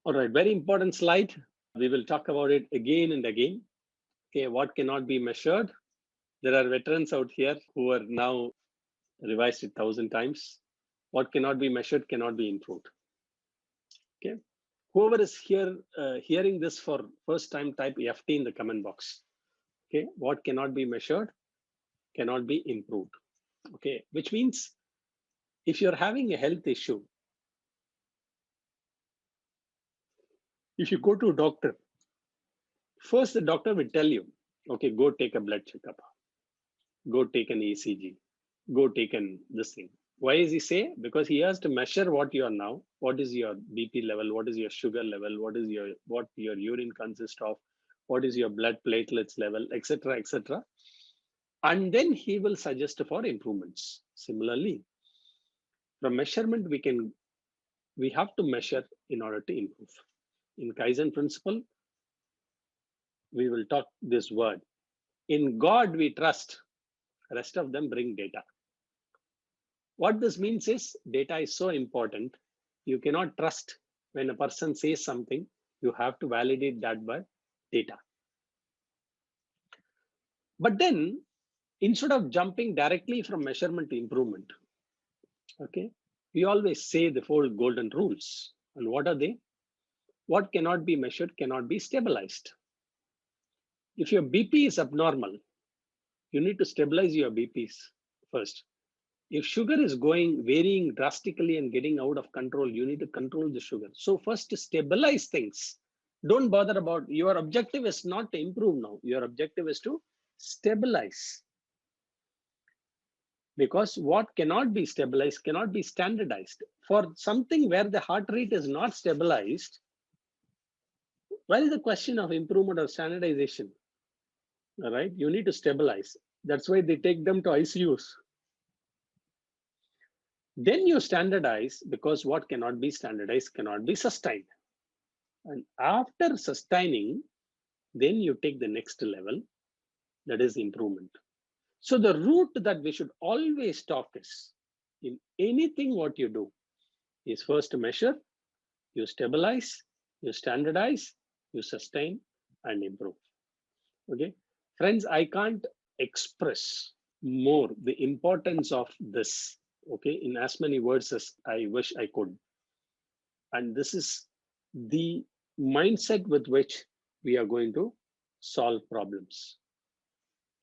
All right, very important slide. We will talk about it again and again. Okay, what cannot be measured? There are veterans out here who are now revised it 1,000 times. What cannot be measured cannot be improved. Okay, whoever is here hearing this for first time, type FT in the comment box. Okay, what cannot be measured cannot be improved. Okay, which means if you're having a health issue, if you go to a doctor, first the doctor will tell you, okay, go take a blood checkup, go take an ECG, go take this thing. Why is he say? Because he has to measure what you are now. What is your BP level? What is your sugar level? What your urine consists of? What is your blood platelets level, etc., etc. And then he will suggest for improvements. Similarly, from measurement, we have to measure in order to improve. In Kaizen principle, we will talk this word. In God we trust. Rest of them bring data. What this means is data is so important. You cannot trust when a person says something. You have to validate that by data. But then, instead of jumping directly from measurement to improvement, okay, we always say the 4 golden rules. And what are they? What cannot be measured cannot be stabilized. If your BP is abnormal, you need to stabilize your BPs first. If sugar is varying drastically and getting out of control, you need to control the sugar. So first, to stabilize things. Don't bother about, your objective is not to improve now. Your objective is to stabilize. Because what cannot be stabilized cannot be standardized. For something where the heart rate is not stabilized, where is the question of improvement or standardization? All right, you need to stabilize. That's why they take them to ICUs. Then you standardize, because what cannot be standardized cannot be sustained. And after sustaining, then you take the next level, that is improvement. So the route that we should always talk is, in anything what you do, is first to measure, you stabilize, you standardize, you sustain and improve. Okay, friends, I can't express more the importance of this, okay, in as many words as I wish I could. And this is the mindset with which we are going to solve problems.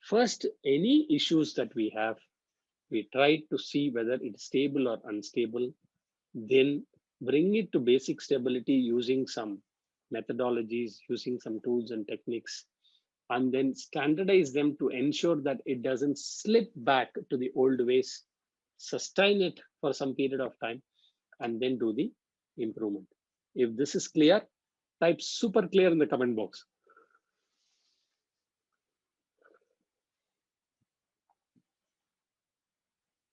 First, any issues that we have, we try to see whether it's stable or unstable, then bring it to basic stability using some methodologies, using some tools and techniques, and then standardize them to ensure that it doesn't slip back to the old ways, sustain it for some period of time, and then do the improvement. If this is clear, type super clear in the comment box.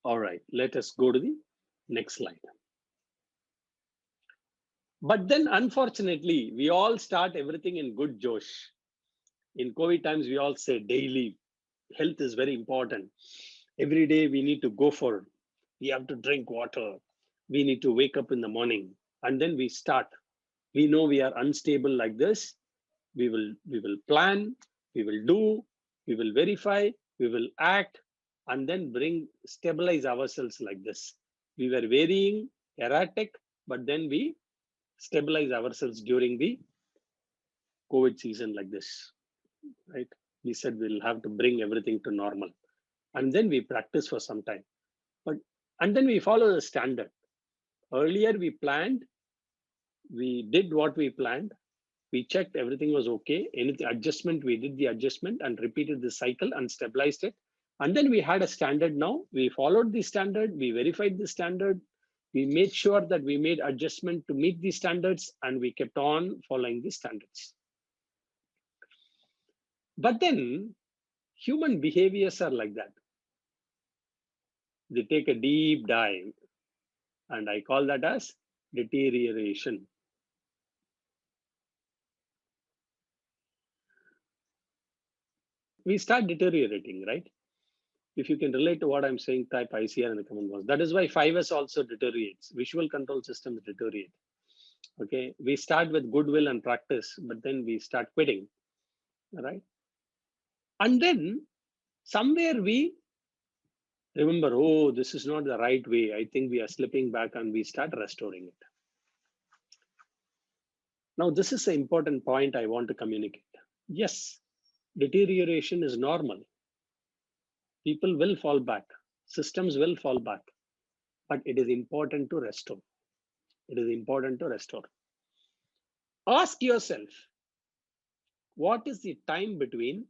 All right, let us go to the next slide. But then, unfortunately, we all start everything in good Josh. In COVID times, we all say daily health is very important. Every day we need to go for it. We have to drink water. We need to wake up in the morning. And then we start. We know we are unstable like this. We will plan, we will do, we will verify, we will act, and then stabilize ourselves like this. We were varying, erratic, but then we stabilize ourselves during the COVID season like this, right? We said we'll have to bring everything to normal. And then we practice for some time. And then we follow the standard. Earlier we planned, we did what we planned, we checked everything was okay. Any adjustment, we did the adjustment and repeated the cycle and stabilized it. And then we had a standard now. We followed the standard, we verified the standard, we made sure that we made adjustment to meet the standards, and we kept on following the standards. But then human behaviors are like that. They take a deep dive, and I call that as deterioration. We start deteriorating, right? If you can relate to what I'm saying, type ICR in the comment box. That is why 5S also deteriorates. Visual control systems deteriorate. Okay, we start with goodwill and practice, but then we start quitting, right? And then somewhere we remember, oh, this is not the right way. I think we are slipping back, and we start restoring it. Now, this is an important point I want to communicate. Yes, deterioration is normal. People will fall back, systems will fall back, but it is important to restore. It is important to restore. Ask yourself, what is the time between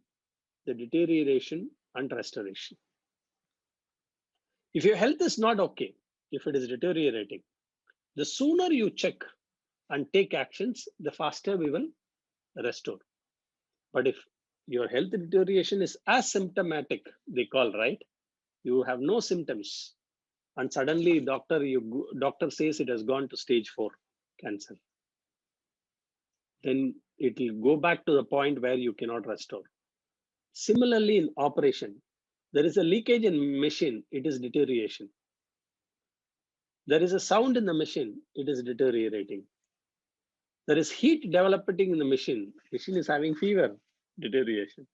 the deterioration and restoration? If your health is not okay, if it is deteriorating, the sooner you check and take actions, the faster we will restore. But if your health deterioration is asymptomatic, they call, right? You have no symptoms, and suddenly doctor says it has gone to stage 4 cancer, then it will go back to the point where you cannot restore. Similarly, in operation, there is a leakage in machine, it is deterioration. There is a sound in the machine, it is deteriorating. There is heat developing in the machine is having fever, deterioration.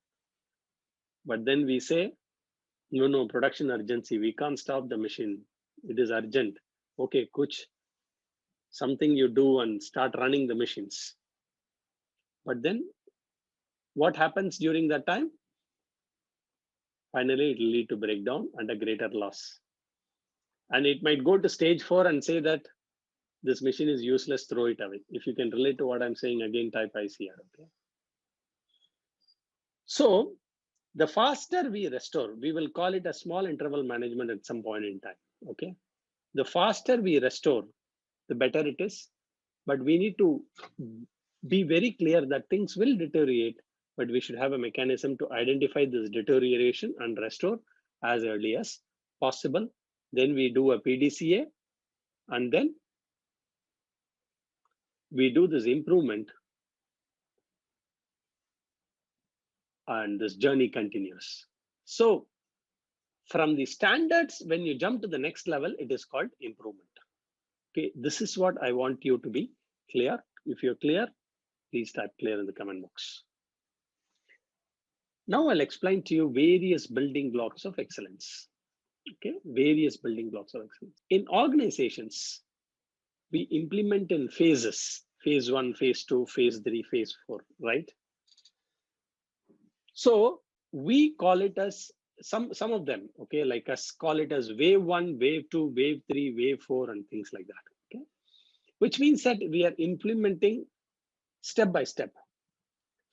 But then we say, no, production urgency, we can't stop the machine, it is urgent. Okay, kuch, something you do and start running the machines. But then what happens during that time? Finally, it will lead to breakdown and a greater loss. And it might go to stage 4 and say that this machine is useless, throw it away. If you can relate to what I'm saying, again, type ICR. Okay. So the faster we restore, we will call it a small interval management at some point in time. Okay. The faster we restore, the better it is. But we need to be very clear that things will deteriorate, but we should have a mechanism to identify this deterioration and restore as early as possible. Then we do a PDCA, and then we do this improvement, and this journey continues. So from the standards, when you jump to the next level, it is called improvement. Okay, this is what I want you to be clear. If you're clear, please type clear in the comment box. Now I'll explain to you various building blocks of excellence. Okay, various building blocks of excellence. In organizations, we implement in phases, phase 1, phase 2, phase 3, phase 4, right? So we call it as some of them, okay, like us call it as wave 1, wave 2, wave 3, wave 4, and things like that. Okay, which means that we are implementing step by step.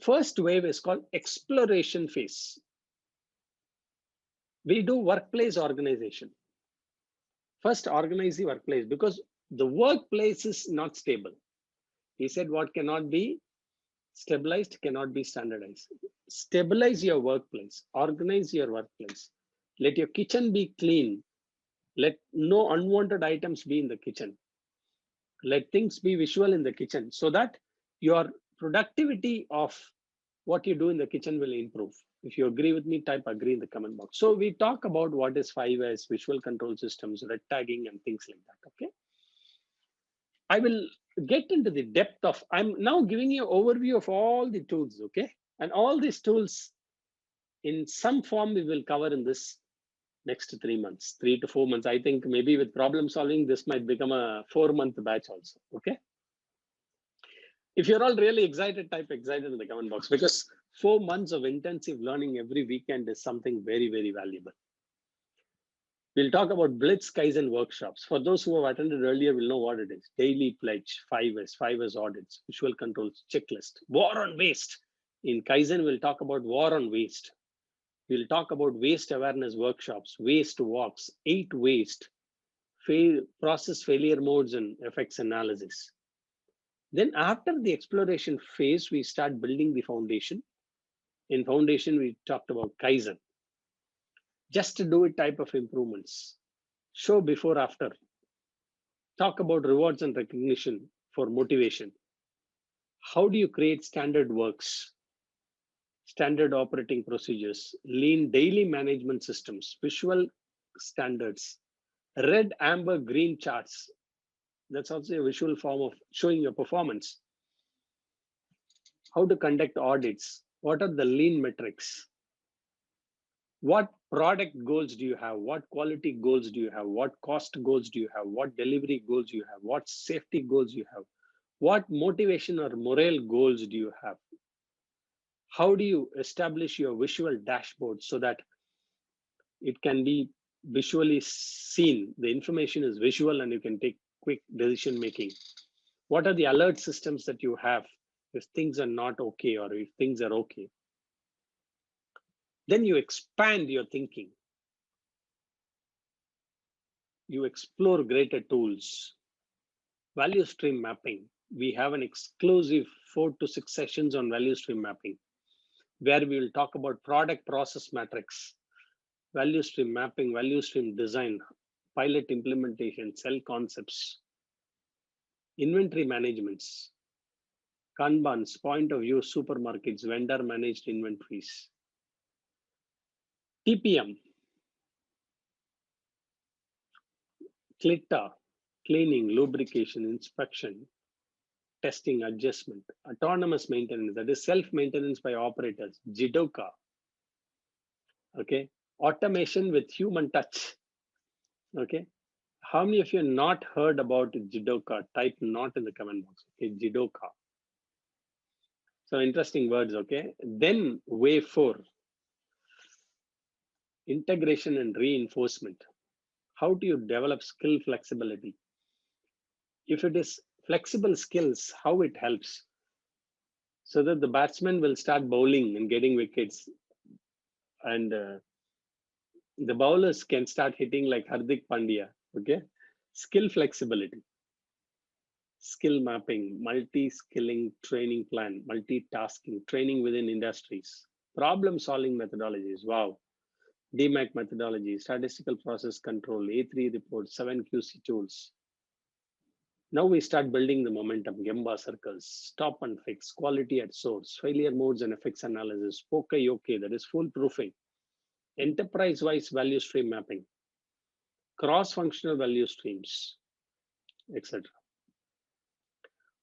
First wave is called exploration phase. We do workplace organization. First, organize the workplace, because the workplace is not stable. He said what cannot be stabilized cannot be standardized. Stabilize your workplace, organize your workplace. Let your kitchen be clean. Let no unwanted items be in the kitchen. Let things be visual in the kitchen, so that your productivity of what you do in the kitchen will improve. If you agree with me, type agree in the comment box. So we talk about what is 5S, visual control systems, red tagging, and things like that. Okay. I will get into the depth of, I'm now giving you an overview of all the tools. Okay. And all these tools in some form we will cover in this next 3 months, 3 to 4 months. I think maybe with problem solving, this might become a 4-month batch also. Okay. If you're all really excited, type excited in the comment box, because 4 months of intensive learning every weekend is something very, very valuable. We'll talk about Blitz Kaizen workshops. For those who have attended earlier, will know what it is. Daily pledge, 5S audits, visual controls, checklist, war on waste. In Kaizen, we'll talk about war on waste. We'll talk about waste awareness workshops, waste walks, 8 waste, process failure modes, and effects analysis. Then after the exploration phase, we start building the foundation. In foundation, we talked about Kaizen. Just to do it type of improvements. Show before, after. Talk about rewards and recognition for motivation. How do you create standard works, standard operating procedures, lean daily management systems, visual standards, red, amber, green charts. That's also a visual form of showing your performance. How to conduct audits. What are the lean metrics? What product goals do you have? What quality goals do you have? What cost goals do you have? What delivery goals do you have? What safety goals do you have? What motivation or morale goals do you have? How do you establish your visual dashboard so that it can be visually seen? The information is visual and you can take quick decision making. What are the alert systems that you have if things are not okay or if things are okay? Then you expand your thinking. You explore greater tools. Value stream mapping. We have an exclusive 4 to 6 sessions on value stream mapping, where we will talk about product process matrix, value stream mapping, value stream design, pilot implementation, cell concepts, inventory managements, Kanbans, point of view supermarkets, vendor managed inventories, TPM, CLITA, cleaning, lubrication, inspection, testing, adjustment, autonomous maintenance, that is self-maintenance by operators, JIDOKA, okay, automation with human touch, okay. How many of you not heard about JIDOKA? Type not in the comment box, okay, JIDOKA. So interesting words, okay. Then wave 4, integration and reinforcement. How do you develop skill flexibility? If it is flexible skills, how it helps? So that the batsman will start bowling and getting wickets, and the bowlers can start hitting like Hardik Pandya, okay? Skill flexibility, skill mapping, multi-skilling training plan, multitasking, training within industries, problem-solving methodologies, wow. DMAC methodology, statistical process control, A3 reports, 7 QC tools. Now we start building the momentum, Gemba circles, stop and fix, quality at source, failure modes and effects analysis, POKA-OK, that is foolproofing, enterprise-wise value stream mapping, cross-functional value streams, etc.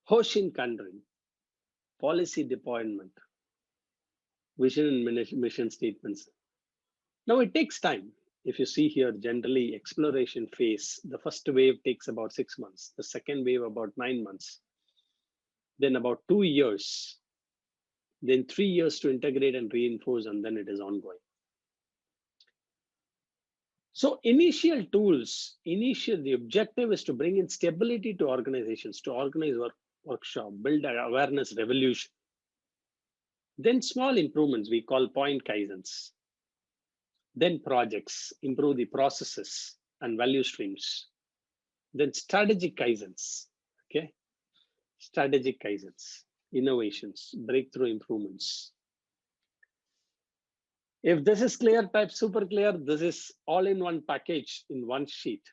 Hoshin Kandrin, policy deployment, vision and mission statements. Now it takes time. If you see here, generally exploration phase, the first wave takes about 6 months, the second wave about 9 months, then about 2 years, then 3 years to integrate and reinforce, and then it is ongoing. So initial tools, the objective is to bring in stability to organizations, to organize workshop, build an awareness revolution. Then small improvements we call point kaizens. Then projects, improve the processes and value streams. Then strategic kaizens, okay? Strategic kaizens, innovations, breakthrough improvements. If this is clear, type super clear. This is all in one package in one sheet.